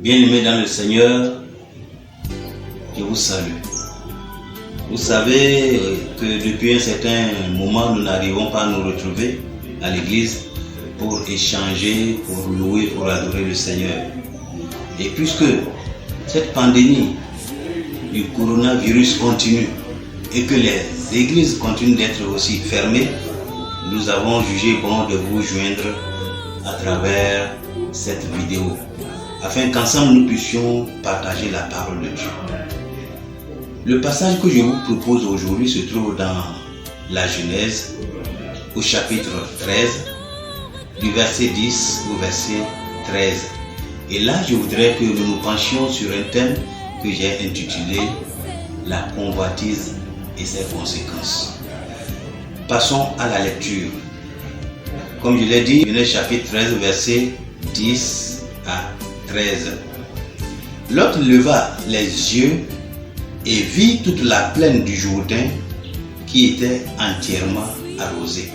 Bien-aimés dans le Seigneur, je vous salue. Vous savez que depuis un certain moment, nous n'arrivons pas à nous retrouver à l'église pour échanger, pour louer, pour adorer le Seigneur. Et puisque cette pandémie du coronavirus continue et que les églises continuent d'être aussi fermées, nous avons jugé bon de vous joindre à travers cette vidéo, afin qu'ensemble nous puissions partager la parole de Dieu. Le passage que je vous propose aujourd'hui se trouve dans la Genèse, au chapitre 13, du verset 10 au verset 13. Et là, je voudrais que nous nous penchions sur un thème que j'ai intitulé « La convoitise et ses conséquences ». Passons à la lecture. Comme je l'ai dit, Genèse chapitre 13, verset 10 à 13. Lot leva les yeux et vit toute la plaine du Jourdain qui était entièrement arrosée.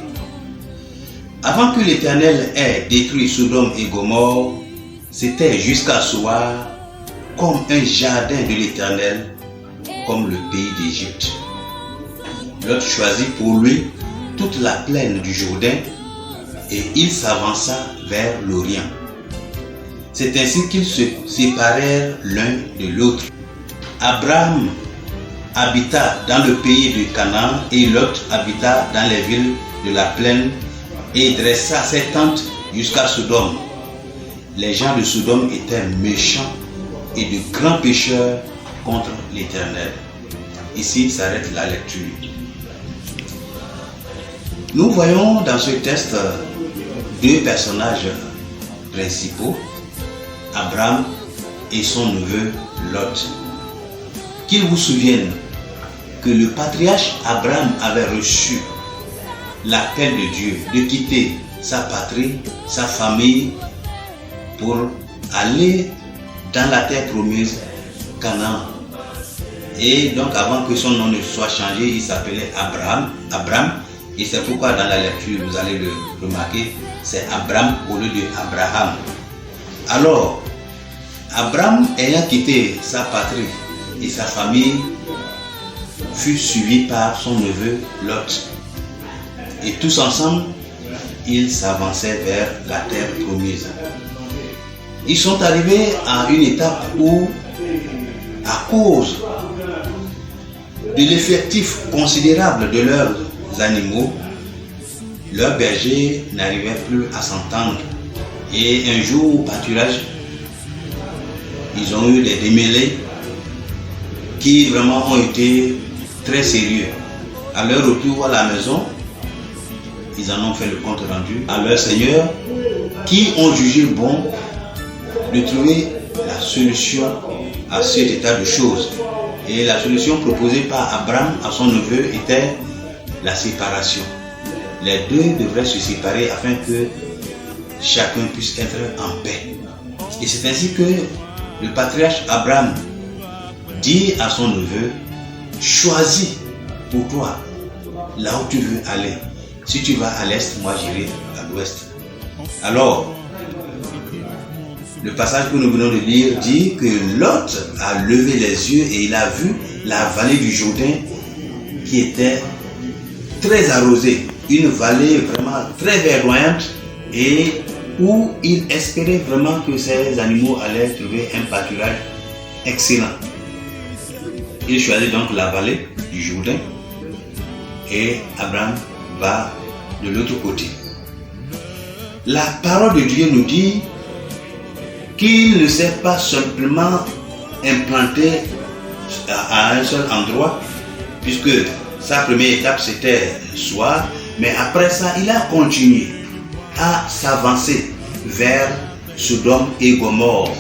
Avant que l'Éternel ait détruit Sodome et Gomorrhe, c'était jusqu'à soir comme un jardin de l'Éternel, comme le pays d'Égypte. Lot choisit pour lui toute la plaine du Jourdain et il s'avança vers l'Orient. C'est ainsi qu'ils se séparèrent l'un de l'autre. Abraham habita dans le pays de Canaan et Lot habita dans les villes de la plaine et dressa ses tentes jusqu'à Sodome. Les gens de Sodome étaient méchants et de grands pécheurs contre l'Éternel. Ici s'arrête la lecture. Nous voyons dans ce texte deux personnages principaux, Abraham et son neveu Lot. Qu'il vous souvienne que le patriarche Abraham avait reçu l'appel de Dieu de quitter sa patrie, sa famille, pour aller dans la terre promise, Canaan. Et donc avant que son nom ne soit changé, il s'appelait Abraham. Et c'est pourquoi dans la lecture, vous allez le remarquer, c'est Abraham au lieu de Abraham. Alors, Abraham ayant quitté sa patrie et sa famille, fut suivi par son neveu Lot. Et tous ensemble, ils s'avançaient vers la terre promise. Ils sont arrivés à une étape où, à cause de l'effectif considérable de leurs animaux, leurs bergers n'arrivaient plus à s'entendre. Et un jour au pâturage, ils ont eu des démêlés qui vraiment ont été très sérieux. À leur retour à la maison, ils en ont fait le compte rendu à leur Seigneur, qui ont jugé bon de trouver la solution à cet état de choses. Et la solution proposée par Abraham à son neveu était la séparation. Les deux devraient se séparer afin que chacun puisse être en paix. Et c'est ainsi que le patriarche Abraham dit à son neveu: choisis pour toi là où tu veux aller. Si tu vas à l'est, moi j'irai à l'ouest. Alors, le passage que nous venons de lire dit que Lot a levé les yeux et il a vu la vallée du Jourdain qui était très arrosée, une vallée vraiment très verdoyante et où il espérait vraiment que ses animaux allaient trouver un pâturage excellent. Il choisit donc la vallée du Jourdain et Abraham va de l'autre côté. La parole de Dieu nous dit qu'il ne s'est pas simplement implanté à un seul endroit, puisque sa première étape c'était le soir, mais après ça il a continué à s'avancer vers Sodome et Gomorrhe,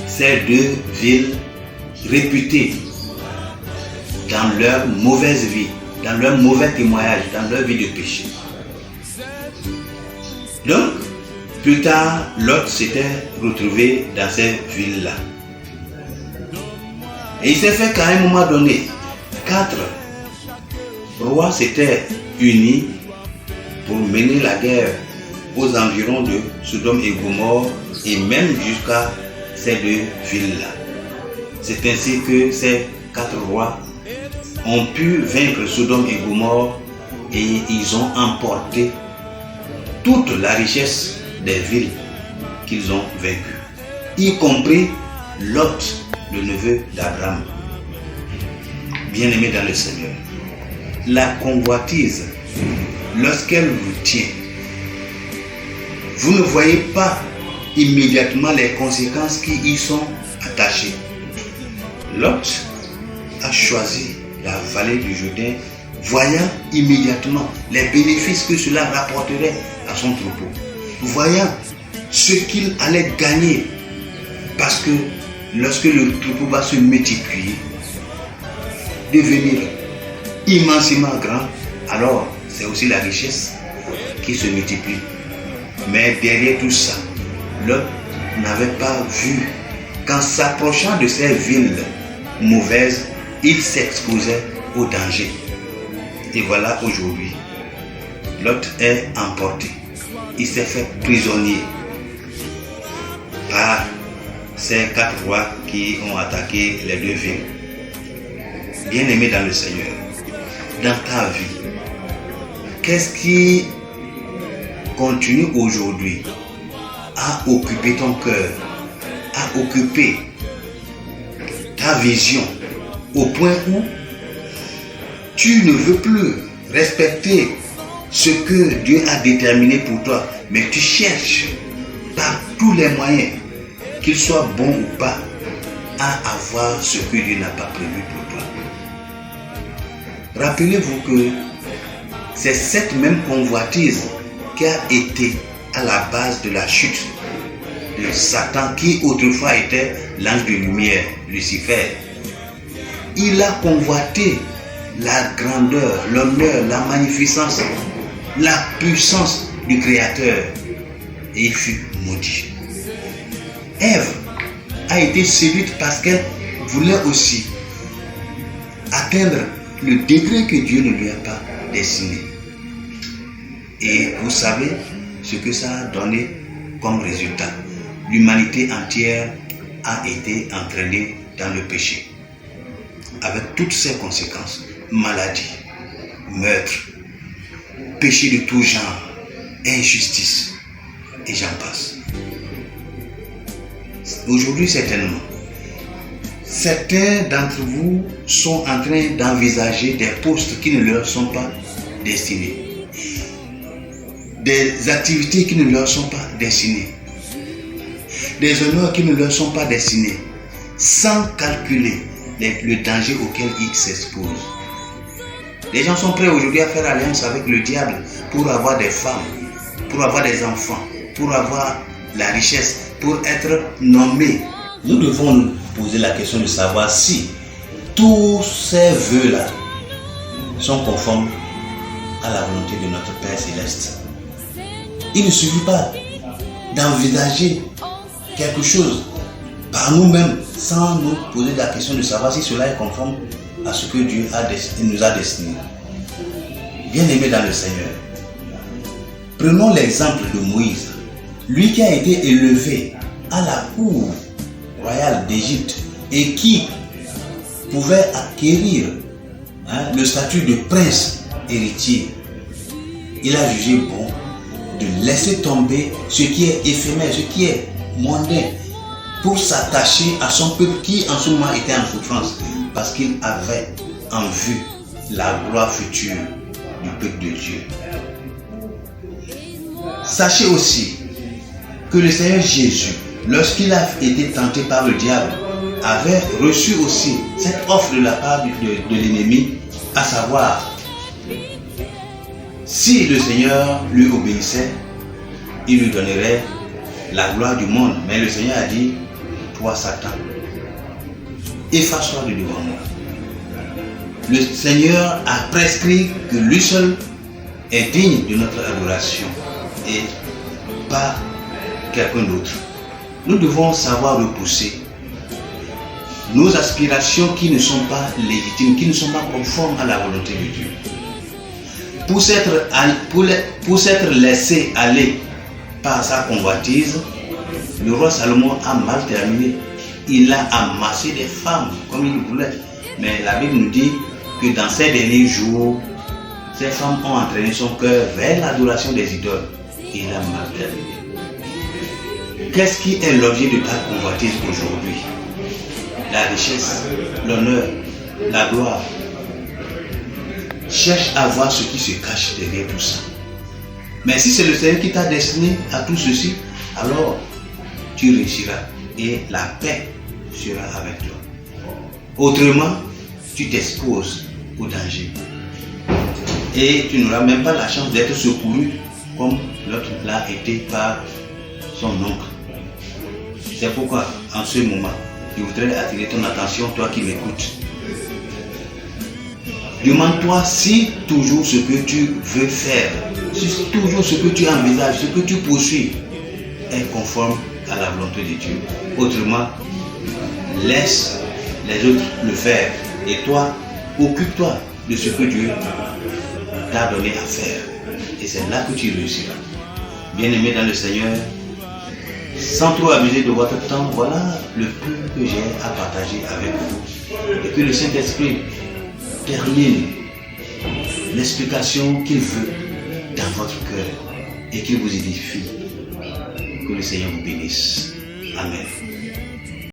ces deux villes réputées dans leur mauvaise vie, dans leur mauvais témoignage, dans leur vie de péché. Donc, plus tard, Lot s'était retrouvé dans ces villes-là. Et il s'est fait qu'à un moment donné, 4 rois s'étaient unis pour mener la guerre aux environs de Sodome et Gomorrhe et même jusqu'à ces deux villes-là. C'est ainsi que ces 4 rois ont pu vaincre Sodome et Gomorrhe et ils ont emporté toute la richesse des villes qu'ils ont vaincues, y compris Lot, le neveu d'Abraham. Bien-aimé dans le Seigneur, la convoitise, lorsqu'elle vous tient, vous ne voyez pas immédiatement les conséquences qui y sont attachées. Lot a choisi la vallée du Jourdain, voyant immédiatement les bénéfices que cela rapporterait à son troupeau, voyant ce qu'il allait gagner, parce que lorsque le troupeau va se multiplier, devenir immensément grand, alors c'est aussi la richesse qui se multiplie. Mais derrière tout ça, Lot n'avait pas vu qu'en s'approchant de ces villes mauvaises, il s'exposait au danger. Et voilà aujourd'hui, Lot est emporté. Il s'est fait prisonnier par ces 4 rois qui ont attaqué les 2 villes. Bien-aimé dans le Seigneur, dans ta vie, qu'est-ce qui continue aujourd'hui à occuper ton cœur, à occuper ta vision, au point où tu ne veux plus respecter ce que Dieu a déterminé pour toi, mais tu cherches par tous les moyens, qu'ils soient bons ou pas, à avoir ce que Dieu n'a pas prévu pour toi. Rappelez-vous que c'est cette même convoitise qui a été à la base de la chute de Satan, qui autrefois était l'ange de lumière, Lucifer. Il a convoité la grandeur, l'honneur, la magnificence, la puissance du Créateur, et il fut maudit. Ève a été séduite parce qu'elle voulait aussi atteindre le degré que Dieu ne lui a pas destiné. Et vous savez ce que ça a donné comme résultat. L'humanité entière a été entraînée dans le péché, avec toutes ses conséquences: maladie, meurtre, péché de tout genre, injustice, et j'en passe. Aujourd'hui, certainement, certains d'entre vous sont en train d'envisager des postes qui ne leur sont pas destinés, des activités qui ne leur sont pas destinées, des honneurs qui ne leur sont pas destinés, sans calculer le danger auquel ils s'exposent. Les gens sont prêts aujourd'hui à faire alliance avec le diable pour avoir des femmes, pour avoir des enfants, pour avoir la richesse, pour être nommés. Nous devons nous poser la question de savoir si tous ces vœux-là sont conformes à la volonté de notre Père Céleste. Il ne suffit pas d'envisager quelque chose par nous-mêmes sans nous poser la question de savoir si cela est conforme à ce que Dieu nous a destiné. Bien-aimés dans le Seigneur, prenons l'exemple de Moïse, lui qui a été élevé à la cour royale d'Égypte et qui pouvait acquérir le statut de prince héritier. Il a jugé bon de laisser tomber ce qui est éphémère, ce qui est mondain, pour s'attacher à son peuple qui en ce moment était en souffrance, parce qu'il avait en vue la gloire future du peuple de Dieu. Sachez aussi que le Seigneur Jésus, lorsqu'il a été tenté par le diable, avait reçu aussi cette offre de la part de l'ennemi, à savoir, si le Seigneur lui obéissait, il lui donnerait la gloire du monde. Mais le Seigneur a dit: toi Satan, efface-toi de devant moi. Le Seigneur a prescrit que lui seul est digne de notre adoration et pas quelqu'un d'autre. Nous devons savoir repousser nos aspirations qui ne sont pas légitimes, qui ne sont pas conformes à la volonté de Dieu. Pour s'être laissé aller par sa convoitise, Le roi Salomon a mal terminé. Il a amassé des femmes comme il voulait. Mais la Bible nous dit que dans ces derniers jours, ces femmes ont entraîné son cœur vers l'adoration des idoles. Il a mal terminé. Qu'est-ce qui est l'objet de ta convoitise aujourd'hui? La richesse, l'honneur, la gloire. Cherche à voir ce qui se cache derrière tout ça. Mais si c'est le Seigneur qui t'a destiné à tout ceci, alors tu réussiras et la paix sera avec toi. Autrement, tu t'exposes au danger. Et tu n'auras même pas la chance d'être secouru comme l'autre l'a été par son oncle. C'est pourquoi, en ce moment, je voudrais attirer ton attention, toi qui m'écoutes. Demande-toi si toujours ce que tu veux faire, si toujours ce que tu envisages, ce que tu poursuis est conforme à la volonté de Dieu. Autrement, laisse les autres le faire et toi, occupe-toi de ce que Dieu t'a donné à faire. Et c'est là que tu réussiras. Bien-aimé dans le Seigneur, sans trop abuser de votre temps, voilà le peu que j'ai à partager avec vous. Et que le Saint-Esprit termine l'explication qu'il veut dans votre cœur et qu'il vous édifie. Que le Seigneur vous bénisse. Amen.